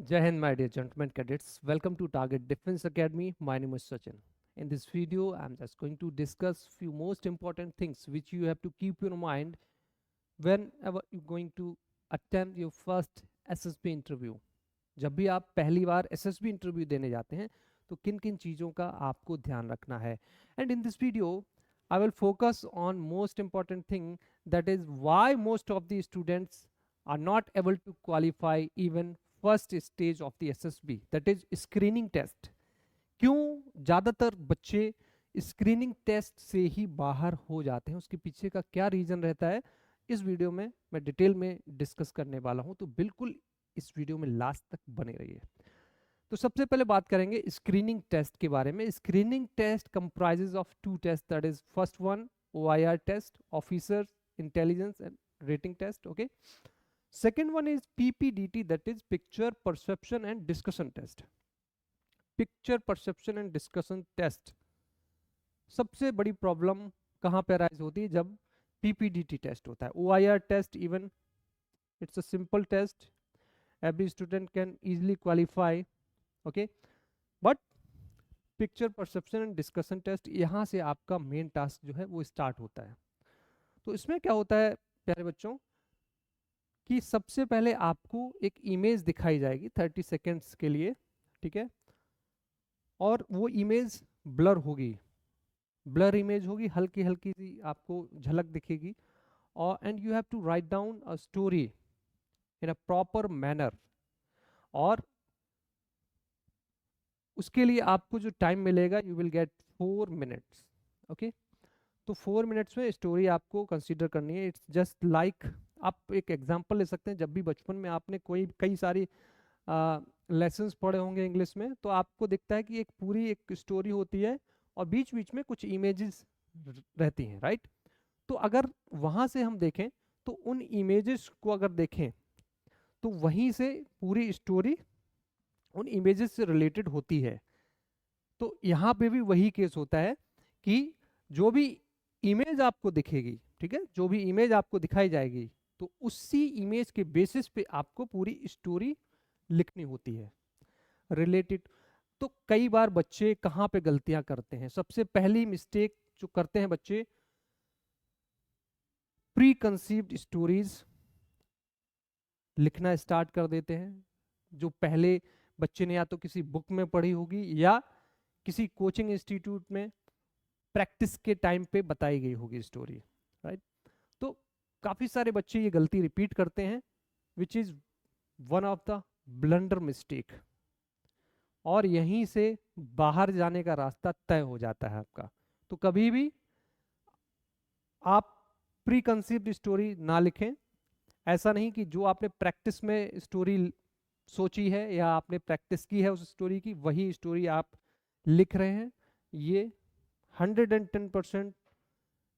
Jai Hind, my dear gentlemen cadets. Welcome to Target Defense Academy. My name is Sachin. In this video, I'm just going to discuss few most important things which you have to keep in mind whenever you're going to attempt your first SSB interview. जब भी आप पहली बार SSB interview देने जाते हैं तो किन किन चीज़ों का आपको ध्यान रखना है. And in this video I will focus on most important thing, that is why most of the students are not able to qualify even first stage of the SSB, that is screening test. क्यों ज़्यादातर बच्चे screening test से ही बाहर हो जाते हैं, उसके पीछे का क्या रीज़न रहता है, इस वीडियो में मैं डिटेल में डिस्कस करने वाला हूं. तो बिल्कुल इस वीडियो में लास्ट तक बने रहिए. तो सबसे पहले बात करेंगे स्क्रीनिंग टेस्ट के बारे में. Screening test comprises of two test, that is first one OIR test, officer intelligence and rating test. Okay. Second one is PPDT, that is picture perception and discussion test. Picture perception and discussion test सबसे बड़ी problem कहाँ पे rise होती है? जब PPDT test होता है. OIR test even it's a simple test, every student can easily qualify. Okay, but picture perception and discussion test, यहाँ से आपका मेन टास्क जो है वो स्टार्ट होता है. तो इसमें क्या होता है प्यारे बच्चों कि सबसे पहले आपको एक इमेज दिखाई जाएगी 30 सेकेंड्स के लिए, ठीक है, और वो इमेज ब्लर होगी, ब्लर इमेज होगी, हल्की हल्की सी आपको झलक दिखेगी. और and you have to write down a story in a proper manner. और उसके लिए आपको जो टाइम मिलेगा, you will get 4 minutes. Okay. तो 4 मिनट्स में स्टोरी आपको कंसीडर करनी है. इट्स जस्ट लाइक, आप एक एग्जांपल ले सकते हैं. जब भी बचपन में आपने कई सारी लेसन्स पढ़े होंगे इंग्लिश में, तो आपको दिखता है कि एक पूरी एक स्टोरी होती है और बीच बीच में कुछ इमेजेस रहती हैं, राइट. तो अगर वहाँ से हम देखें तो उन इमेजेस को अगर देखें तो वहीं से पूरी स्टोरी उन इमेजेस से रिलेटेड होती है. तो यहाँ पे भी वही केस होता है कि जो भी इमेज आपको दिखेगी, ठीक है, जो भी इमेज आपको दिखाई जाएगी, तो उसी इमेज के बेसिस पे आपको पूरी स्टोरी लिखनी होती है रिलेटेड. तो कई बार बच्चे कहाँ पे गलतियां करते हैं? सबसे पहली मिस्टेक जो करते हैं बच्चे, प्री कंसीव्ड स्टोरीज लिखना स्टार्ट कर देते हैं, जो पहले बच्चे ने या तो किसी बुक में पढ़ी होगी या किसी कोचिंग इंस्टीट्यूट में प्रैक्टिस के टाइम पे बताई गई होगी स्टोरी, राइट. तो काफ़ी सारे बच्चे ये गलती रिपीट करते हैं, which is one of the blunder mistake. और यहीं से बाहर जाने का रास्ता तय हो जाता है आपका. तो कभी भी आप प्री कंसीव्ड स्टोरी ना लिखें. ऐसा नहीं कि जो आपने प्रैक्टिस में स्टोरी सोची है या आपने प्रैक्टिस की है उस स्टोरी की, वही स्टोरी आप लिख रहे हैं. ये 110%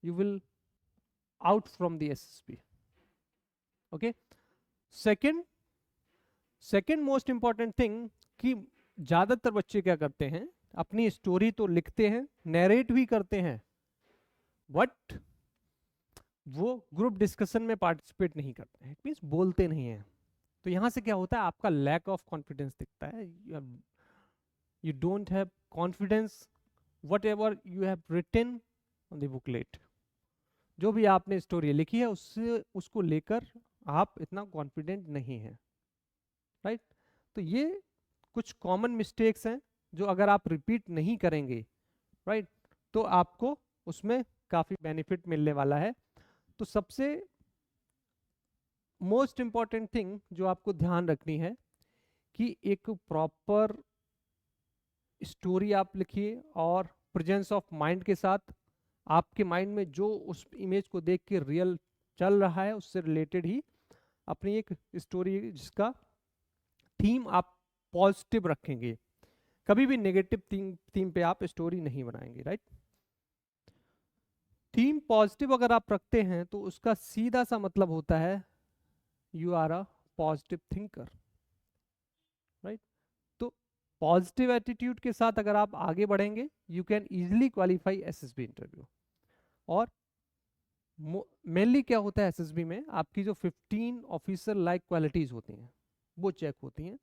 you will out from the SSB. Okay. Second most important thing कि ज़्यादातर बच्चे क्या करते हैं, अपनी स्टोरी तो लिखते हैं, नरेट भी करते हैं, बट वो ग्रुप डिस्कशन में पार्टिसिपेट नहीं करते हैं, मीन्स बोलते नहीं हैं. तो यहाँ से क्या होता है, आपका लैक ऑफ कॉन्फिडेंस दिखता है. You don't have confidence whatever you have written on the booklet. जो भी आपने स्टोरी लिखी है उससे उसको लेकर आप इतना कॉन्फिडेंट नहीं हैं, राइट. तो ये कुछ कॉमन मिस्टेक्स हैं जो अगर आप रिपीट नहीं करेंगे, राइट, तो आपको उसमें काफ़ी बेनिफिट मिलने वाला है. तो सबसे मोस्ट इम्पॉर्टेंट थिंग जो आपको ध्यान रखनी है कि एक प्रॉपर स्टोरी आप लिखिए और प्रेजेंस ऑफ माइंड के साथ. आपके माइंड में जो उस इमेज को देख के रियल चल रहा है उससे रिलेटेड ही अपनी एक स्टोरी, जिसका थीम आप पॉजिटिव रखेंगे. कभी भी नेगेटिव थीम पे आप स्टोरी नहीं बनाएंगे, राइट. थीम पॉजिटिव अगर आप रखते हैं तो उसका सीधा सा मतलब होता है you are a positive thinker, right. तो पॉजिटिव एटीट्यूड के साथ अगर आप आगे बढ़ेंगे, you can easily qualify SSB interview. और मेनली क्या होता है SSB में, आपकी जो 15 ऑफिसर लाइक क्वालिटीज होती हैं वो चेक होती हैं.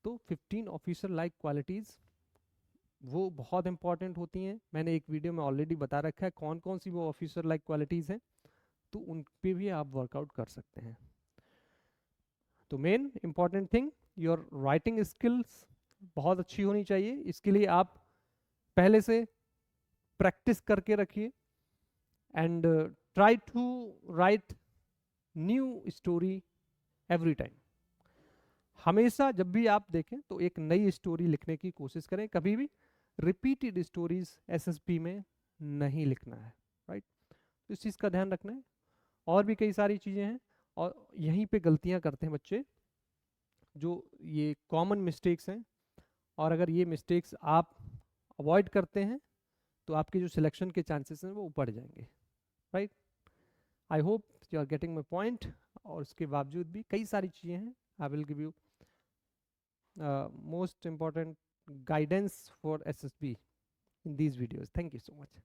तो 15 ऑफिसर लाइक क्वालिटीज़ वो बहुत इंपॉर्टेंट होती हैं। मैंने एक वीडियो में ऑलरेडी बता रखा है कौन कौन सी वो ऑफिसर लाइक क्वालिटीज़ हैं, तो उन पे भी आप वर्कआउट कर सकते हैं। तो main important thing, your writing skills बहुत अच्छी होनी चाहिए। इसके लिए आप पहले से प्रैक्टिस करके रखिए and try to write new story every time. हमेशा जब भी आप देखें तो एक नई स्टोरी लिखने की कोशिश करें, कभी भी रिपीटेड स्टोरीज एसएसपी में नहीं लिखना है, राइट। तो इस चीज़ का ध्यान रखना है। और भी कई सारी चीज़ें हैं और यहीं पे गलतियां करते हैं बच्चे, जो ये कॉमन मिस्टेक्स हैं, और अगर ये मिस्टेक्स आप अवॉइड करते हैं तो आपके जो सिलेक्शन के चांसेस हैं वो बढ़ जाएंगे, right. I hope you are getting my point. और उसके बावजूद भी कई सारी चीज़ें हैं, I will give you most important guidance for SSB in these videos. Thank you so much.